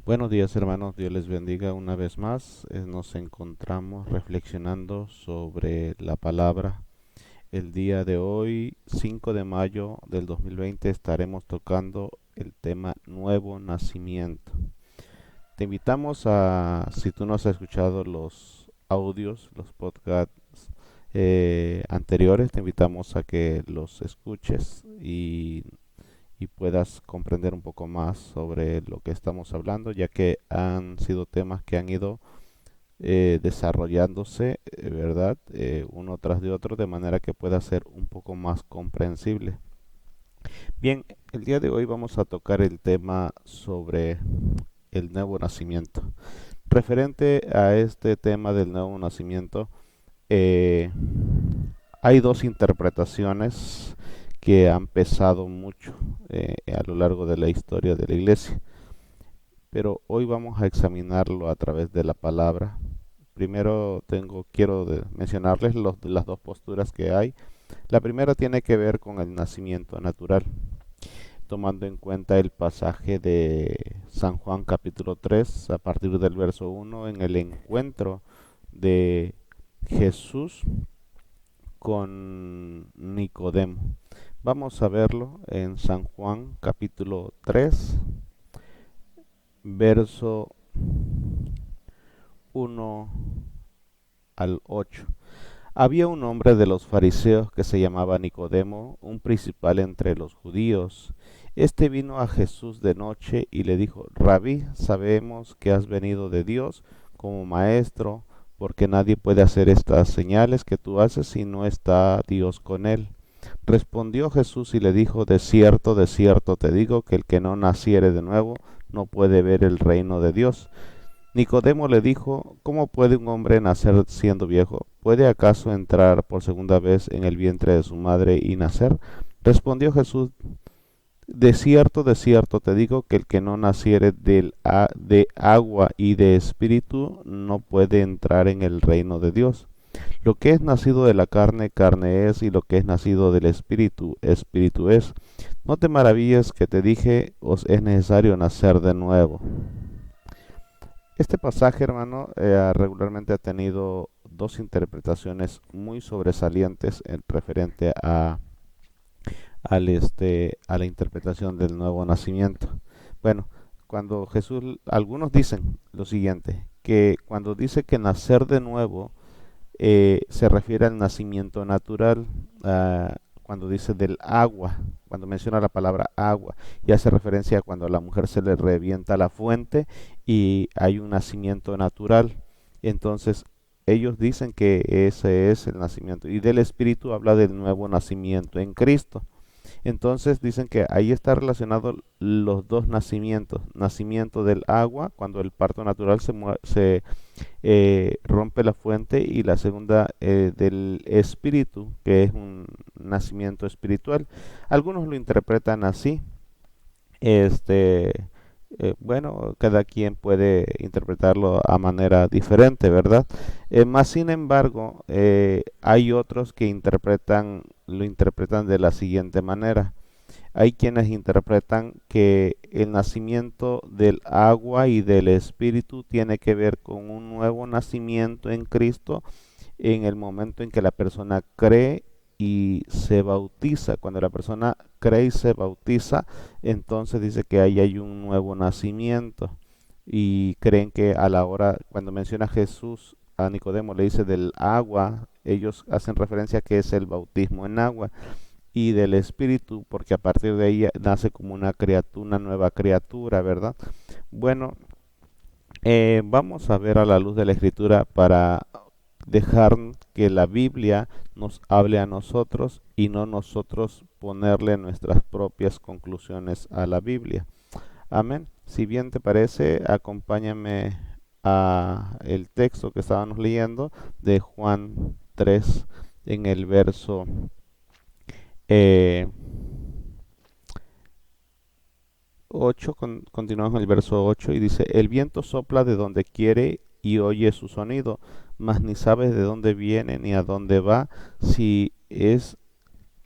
Buenos días hermanos, Dios les bendiga una vez más. Nos encontramos reflexionando sobre la palabra. El día de hoy, 5 de mayo del 2020, estaremos tocando el tema nuevo nacimiento. Te invitamos si tú no has escuchado los audios, los podcasts anteriores, te invitamos a que los escuches y puedas comprender un poco más sobre lo que estamos hablando, ya que han sido temas que han ido desarrollándose, ¿verdad? Uno tras de otro, de manera que pueda ser un poco más comprensible. Bien, el día de hoy vamos a tocar el tema sobre el nuevo nacimiento. Referente a este tema del nuevo nacimiento, eh, hay dos interpretaciones que han pesado mucho a lo largo de la historia de la iglesia, pero hoy vamos a examinarlo a través de la palabra. Primero quiero mencionarles las dos posturas que hay. La primera tiene que ver con el nacimiento natural, tomando en cuenta el pasaje de San Juan capítulo 3 a partir del verso 1 en el encuentro de Jesús con Nicodemo. Vamos a verlo en San Juan capítulo 3, verso 1 al 8. Había un hombre de los fariseos que se llamaba Nicodemo, un principal entre los judíos. Este vino a Jesús de noche y le dijo: Rabí, sabemos que has venido de Dios como maestro, porque nadie puede hacer estas señales que tú haces si no está Dios con él. Respondió Jesús y le dijo: de cierto te digo que el que no naciere de nuevo no puede ver el reino de Dios. Nicodemo le dijo: ¿Cómo puede un hombre nacer siendo viejo? ¿Puede acaso entrar por segunda vez en el vientre de su madre y nacer? Respondió Jesús: de cierto te digo que el que no naciere de agua y de espíritu no puede entrar en el reino de Dios. Lo que es nacido de la carne, carne es, y lo que es nacido del espíritu, espíritu es. No te maravilles que te dije: os es necesario nacer de nuevo. Este pasaje, hermano, regularmente ha tenido dos interpretaciones muy sobresalientes en referente a la interpretación del nuevo nacimiento. Bueno, cuando Jesús, algunos dicen lo siguiente, que cuando dice que nacer de nuevo, se refiere al nacimiento natural. Cuando dice del agua, cuando menciona la palabra agua, y hace referencia a cuando a la mujer se le revienta la fuente y hay un nacimiento natural. Entonces, ellos dicen que ese es el nacimiento. Y del Espíritu habla del nuevo nacimiento en Cristo. Entonces dicen que ahí está relacionado los dos nacimientos: nacimiento del agua, cuando el parto natural se rompe la fuente, y la segunda del espíritu, que es un nacimiento espiritual. Algunos lo interpretan así. Este, bueno, cada quien puede interpretarlo a manera diferente, ¿verdad? Más sin embargo, hay otros que lo interpretan de la siguiente manera. Hay quienes interpretan que el nacimiento del agua y del espíritu tiene que ver con un nuevo nacimiento en Cristo en el momento en que la persona cree y se bautiza. Cuando la persona cree y se bautiza, entonces dice que ahí hay un nuevo nacimiento. Y creen que a la hora, cuando menciona Jesús a Nicodemo, le dice del agua, ellos hacen referencia a que es el bautismo en agua, y del espíritu, porque a partir de ahí nace como una criatura, una nueva criatura, ¿verdad? Bueno, vamos a ver a la luz de la escritura para dejar que la Biblia nos hable a nosotros y no nosotros ponerle nuestras propias conclusiones a la Biblia. Amén. Si bien te parece, acompáñame a el texto que estábamos leyendo de Juan 3 en el verso eh, 8. Continuamos en el verso 8 y dice: el viento sopla de donde quiere y oye su sonido, mas ni sabes de dónde viene ni a dónde va. Si es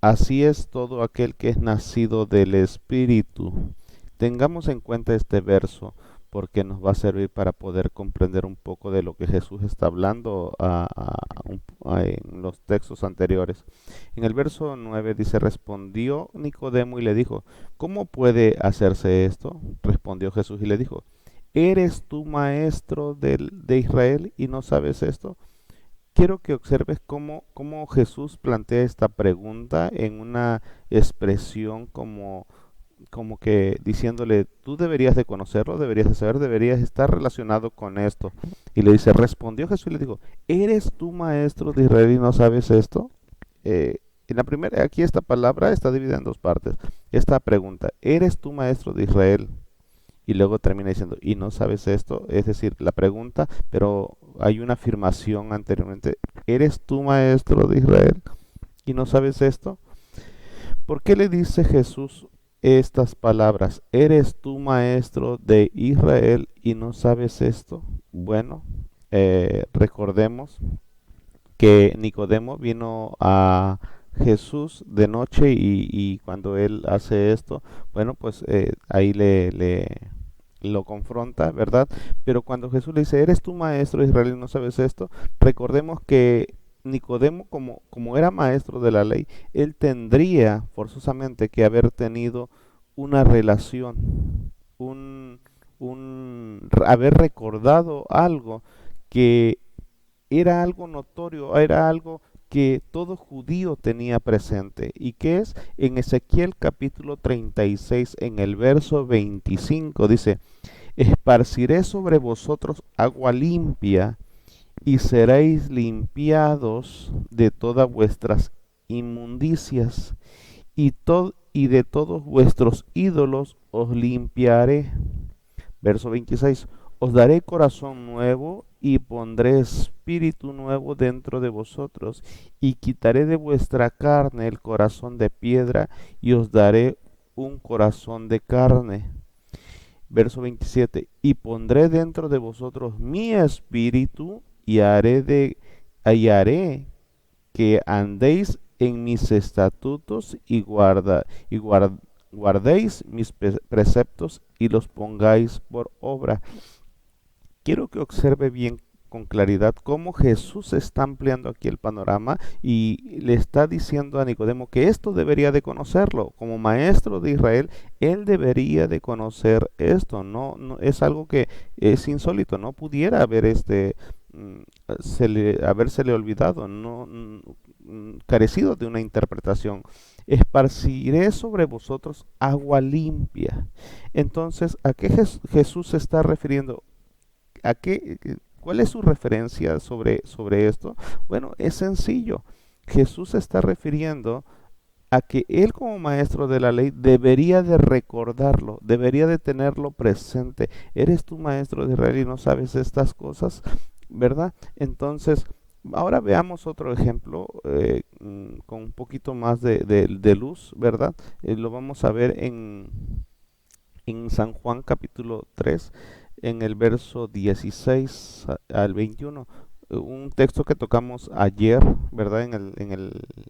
Así es todo aquel que es nacido del Espíritu. Tengamos en cuenta este verso, porque nos va a servir para poder comprender un poco de lo que Jesús está hablando en los textos anteriores. En el verso 9 dice, respondió Nicodemo y le dijo, ¿cómo puede hacerse esto? Respondió Jesús y le dijo, ¿eres tú maestro de Israel y no sabes esto? Quiero que observes cómo Jesús plantea esta pregunta en una expresión como que diciéndole, tú deberías de conocerlo, deberías de saber, deberías estar relacionado con esto. Y le dice, respondió Jesús y le dijo, ¿eres tú maestro de Israel y no sabes esto? Eh, en la primera, aquí esta palabra está dividida en dos partes. Esta pregunta, ¿eres tú maestro de Israel? Y luego termina diciendo, ¿y no sabes esto? Es decir, la pregunta, pero hay una afirmación anteriormente, ¿eres tú maestro de Israel y no sabes esto? ¿Por qué le dice Jesús estas palabras? ¿Eres tú maestro de Israel y no sabes esto? Bueno, recordemos que Nicodemo vino a Jesús de noche y cuando él hace esto, bueno, pues ahí lo confronta, ¿verdad? Pero cuando Jesús le dice, ¿eres tú maestro de Israel y no sabes esto? Recordemos que Nicodemo, como era maestro de la ley, él tendría forzosamente que haber tenido una relación, haber recordado algo que era algo notorio, era algo que todo judío tenía presente. ¿Y que es? En Ezequiel capítulo 36, en el verso 25, dice, esparciré sobre vosotros agua limpia y seréis limpiados de todas vuestras inmundicias y de todos vuestros ídolos os limpiaré. Verso 26, os daré corazón nuevo y pondré espíritu nuevo dentro de vosotros y quitaré de vuestra carne el corazón de piedra y os daré un corazón de carne. Verso 27, y pondré dentro de vosotros mi espíritu y haré que andéis en mis estatutos guardéis mis preceptos y los pongáis por obra. Quiero que observe bien con claridad cómo Jesús está ampliando aquí el panorama y le está diciendo a Nicodemo que esto debería de conocerlo. Como maestro de Israel, él debería de conocer esto. No es algo que es insólito, no pudiera haber mm, habérsele olvidado, carecido de una interpretación. Esparciré sobre vosotros agua limpia. Entonces, ¿a qué Jesús se está refiriendo? ¿Cuál es su referencia sobre esto? Bueno, es sencillo. Jesús se está refiriendo a que él como maestro de la ley debería de recordarlo, debería de tenerlo presente. ¿Eres tú maestro de Israel y no sabes estas cosas? ¿Verdad? Entonces, ahora veamos otro ejemplo con un poquito más de luz, ¿verdad? Lo vamos a ver en San Juan capítulo 3 en el verso 16 al 21, un texto que tocamos ayer, ¿verdad?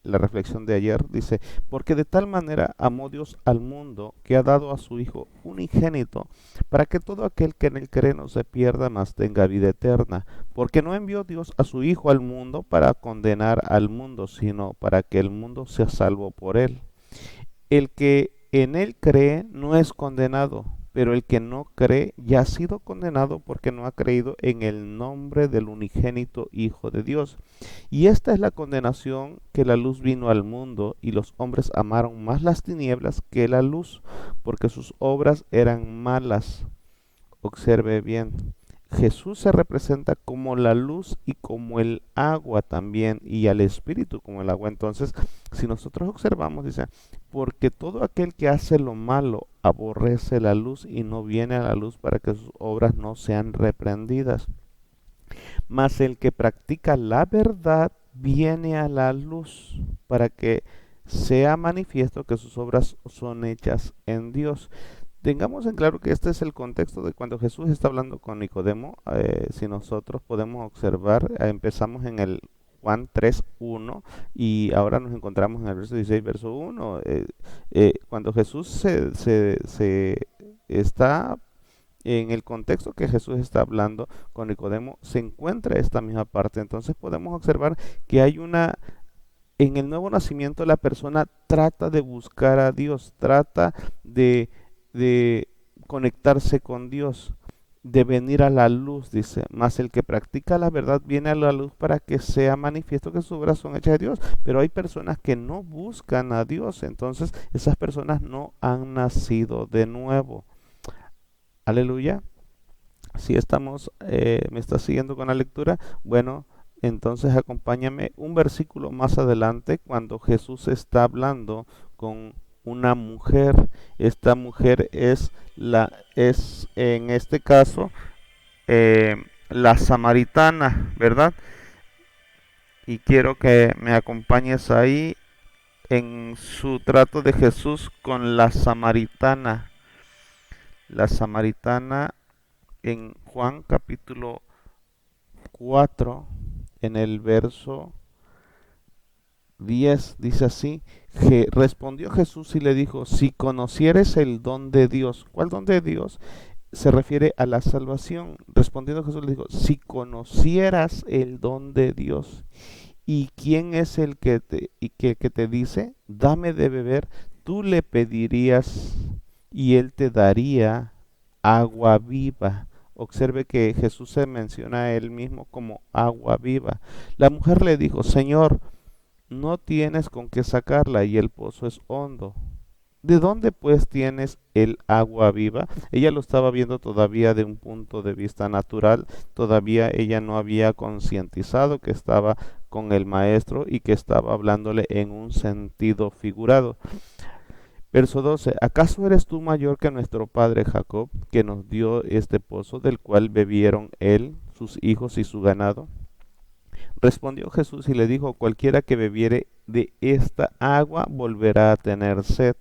La reflexión de ayer, dice, porque de tal manera amó Dios al mundo que ha dado a su Hijo unigénito, para que todo aquel que en él cree no se pierda, mas tenga vida eterna. Porque no envió Dios a su Hijo al mundo para condenar al mundo, sino para que el mundo sea salvo por él. El que en él cree no es condenado, pero el que no cree ya ha sido condenado porque no ha creído en el nombre del unigénito Hijo de Dios. Y esta es la condenación, que la luz vino al mundo y los hombres amaron más las tinieblas que la luz, porque sus obras eran malas. Observe bien. Jesús se representa como la luz y como el agua también, y al Espíritu como el agua. Entonces, si nosotros observamos, dice, porque todo aquel que hace lo malo aborrece la luz y no viene a la luz para que sus obras no sean reprendidas. Mas el que practica la verdad viene a la luz para que sea manifiesto que sus obras son hechas en Dios. Tengamos en claro que este es el contexto de cuando Jesús está hablando con Nicodemo. Si nosotros podemos observar, empezamos en el Juan 3:1 y ahora nos encontramos en el verso 16, verso 1. Cuando Jesús se está en el contexto que Jesús está hablando con Nicodemo, se encuentra esta misma parte. Entonces podemos observar que hay en el nuevo nacimiento la persona trata de buscar a Dios, trata de, de conectarse con Dios, de venir a la luz, dice, mas el que practica la verdad viene a la luz para que sea manifiesto que sus obras son hechas de Dios. Pero hay personas que no buscan a Dios, entonces esas personas no han nacido de nuevo. Aleluya. Si estamos, me está siguiendo con la lectura, bueno, entonces acompáñame un versículo más adelante cuando Jesús está hablando con una mujer. Esta mujer es en este caso eh, la samaritana, ¿verdad? Y quiero que me acompañes ahí en su trato de Jesús con la samaritana. La samaritana en Juan capítulo 4 en el verso 10 dice así, que respondió Jesús y le dijo, si conocieres el don de Dios, ¿cuál don de Dios? Se refiere a la salvación. Respondiendo Jesús le dijo, si conocieras el don de Dios, ¿y quién es el que te dice, dame de beber? Tú le pedirías y él te daría agua viva. Observe que Jesús se menciona a él mismo como agua viva. La mujer le dijo, Señor, no tienes con qué sacarla y el pozo es hondo. ¿De dónde pues tienes el agua viva? Ella lo estaba viendo todavía de un punto de vista natural, todavía ella no había concientizado que estaba con el maestro y que estaba hablándole en un sentido figurado. Verso 12, ¿acaso eres tú mayor que nuestro padre Jacob, que nos dio este pozo del cual bebieron él, sus hijos y su ganado? Respondió Jesús y le dijo, cualquiera que bebiere de esta agua volverá a tener sed,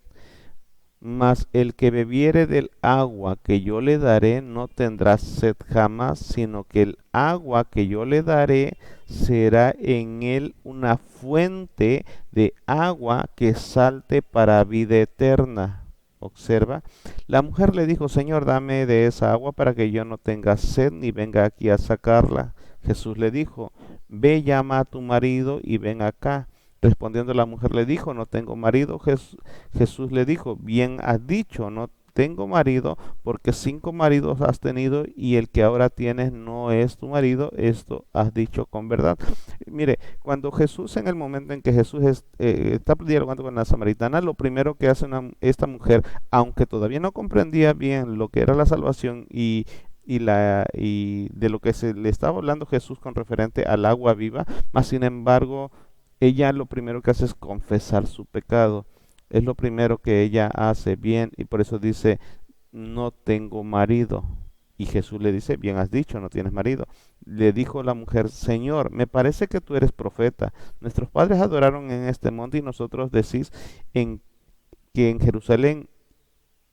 mas el que bebiere del agua que yo le daré no tendrá sed jamás, sino que el agua que yo le daré será en él una fuente de agua que salte para vida eterna. Observa, la mujer le dijo, Señor, dame de esa agua para que yo no tenga sed ni venga aquí a sacarla. Jesús le dijo, ve, llama a tu marido y ven acá. Respondiendo la mujer le dijo, no tengo marido. Jesús le dijo, bien has dicho, no tengo marido, porque 5 maridos has tenido y el que ahora tienes no es tu marido, esto has dicho con verdad. Mire, cuando Jesús, en el momento en que Jesús está dialogando con la samaritana, lo primero que hace esta mujer, aunque todavía no comprendía bien lo que era la salvación y de lo que se le estaba hablando Jesús con referente al agua viva, mas sin embargo, ella lo primero que hace es confesar su pecado. Es lo primero que ella hace bien y por eso dice, no tengo marido. Y Jesús le dice, bien has dicho, no tienes marido. Le dijo la mujer, Señor, me parece que tú eres profeta. Nuestros padres adoraron en este monte y nosotros decís en, que en Jerusalén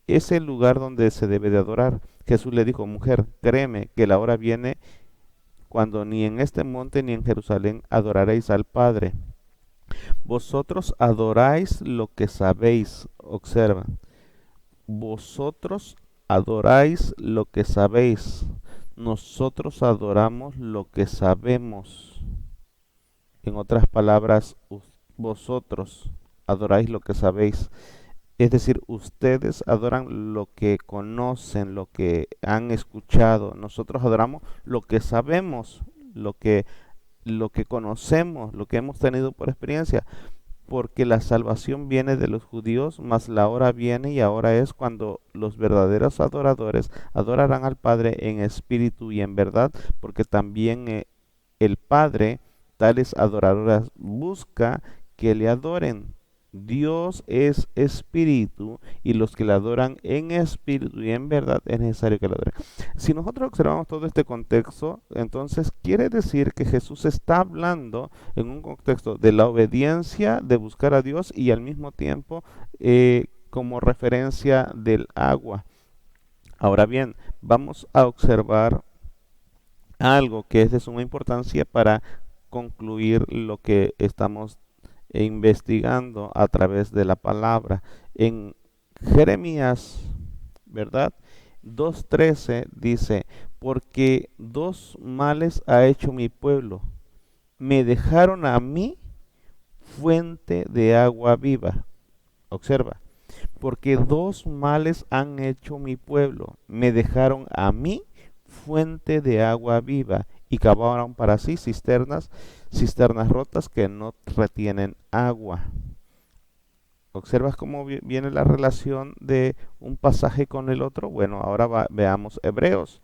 es el lugar donde se debe de adorar. Jesús le dijo, mujer, créeme que la hora viene cuando ni en este monte ni en Jerusalén adoraréis al Padre. Vosotros adoráis lo que sabéis. Observa. Vosotros adoráis lo que sabéis. Nosotros adoramos lo que sabemos. En otras palabras, vosotros adoráis lo que sabéis. Es decir, ustedes adoran lo que conocen, lo que han escuchado. Nosotros adoramos lo que sabemos, lo que conocemos, lo que hemos tenido por experiencia, porque la salvación viene de los judíos, mas la hora viene y ahora es cuando los verdaderos adoradores adorarán al Padre en espíritu y en verdad, porque también el Padre, tales adoradores, busca que le adoren. Dios es espíritu y los que le adoran en espíritu y en verdad es necesario que le adoren. Si nosotros observamos todo este contexto, entonces quiere decir que Jesús está hablando en un contexto de la obediencia, de buscar a Dios y al mismo tiempo como referencia del agua. Ahora bien, vamos a observar algo que es de suma importancia para concluir lo que estamos investigando a través de la palabra. En Jeremías, ¿verdad? 2:13 dice, porque dos males ha hecho mi pueblo. Me dejaron a mí fuente de agua viva. Observa, porque dos males han hecho mi pueblo. Me dejaron a mí fuente de agua viva y cavaron para sí cisternas rotas que no retienen agua. ¿Observas cómo viene la relación de un pasaje con el otro? Bueno, ahora veamos Hebreos.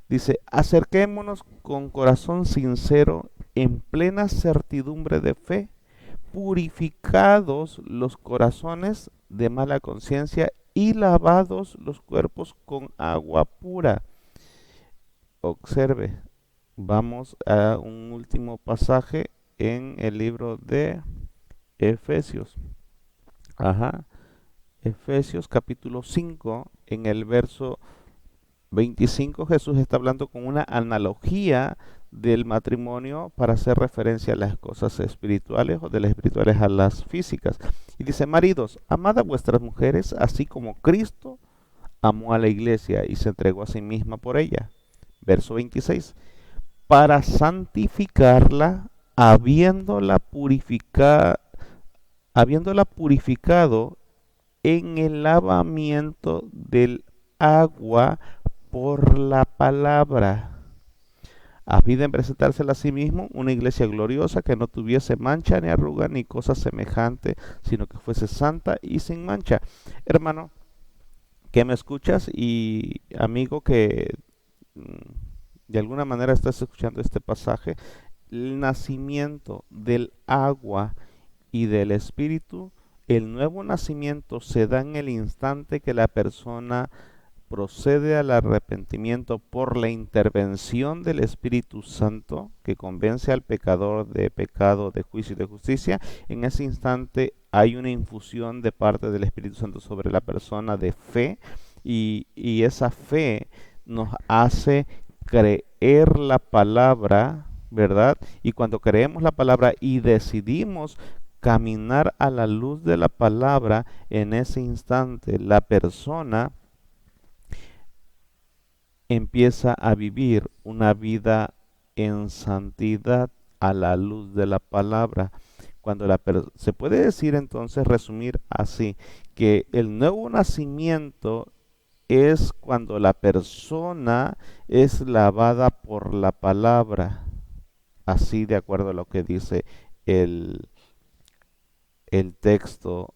Dice, acerquémonos con corazón sincero, en plena certidumbre de fe, purificados los corazones de mala conciencia y lavados los cuerpos con agua pura. Observe, vamos a un último pasaje en el libro de Efesios. Efesios capítulo 5, en el verso 25, Jesús está hablando con una analogía del matrimonio para hacer referencia a las cosas espirituales o de las espirituales a las físicas. Y dice, maridos, amad a vuestras mujeres, así como Cristo amó a la iglesia y se entregó a sí misma por ella. Verso 26, para santificarla, habiéndola purificado en el lavamiento del agua por la palabra, a fin de presentársela a sí mismo una iglesia gloriosa que no tuviese mancha ni arruga ni cosa semejante, sino que fuese santa y sin mancha. Hermano, que me escuchas y amigo que de alguna manera estás escuchando este pasaje, el nacimiento del agua y del espíritu, el nuevo nacimiento se da en el instante que la persona procede al arrepentimiento por la intervención del Espíritu Santo que convence al pecador de pecado, de juicio y de justicia. En ese instante hay una infusión de parte del Espíritu Santo sobre la persona de fe y esa fe nos hace creer la palabra, ¿verdad? Y cuando creemos la palabra y decidimos caminar a la luz de la palabra, en ese instante la persona empieza a vivir una vida en santidad a la luz de la palabra. Se puede decir entonces, resumir así, que el nuevo nacimiento es cuando la persona es lavada por la palabra, así de acuerdo a lo que dice el, el texto,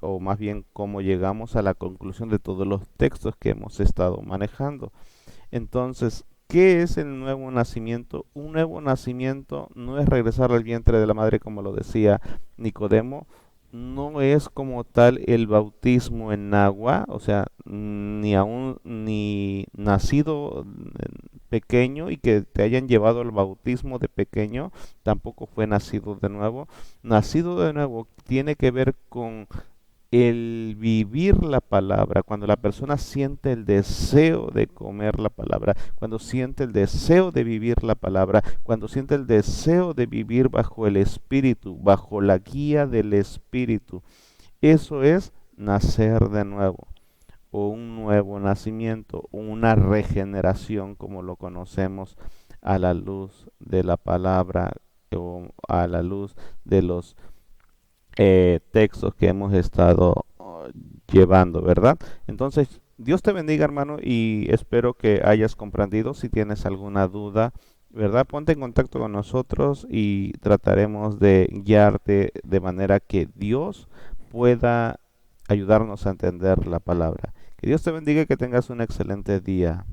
o más bien cómo llegamos a la conclusión de todos los textos que hemos estado manejando. Entonces, ¿qué es el nuevo nacimiento? Un nuevo nacimiento no es regresar al vientre de la madre, como lo decía Nicodemo. No es como tal el bautismo en agua, o sea, ni nacido pequeño y que te hayan llevado al bautismo de pequeño, tampoco fue nacido de nuevo. Nacido de nuevo tiene que ver con el vivir la palabra, cuando la persona siente el deseo de comer la palabra, cuando siente el deseo de vivir la palabra, cuando siente el deseo de vivir bajo el Espíritu, bajo la guía del Espíritu. Eso es nacer de nuevo, o un nuevo nacimiento, o una regeneración como lo conocemos a la luz de la palabra o a la luz de los textos que hemos estado llevando, ¿verdad? Entonces, Dios te bendiga, hermano, y espero que hayas comprendido. Si tienes alguna duda, ¿verdad? Ponte en contacto con nosotros y trataremos de guiarte de manera que Dios pueda ayudarnos a entender la palabra. Que Dios te bendiga y que tengas un excelente día.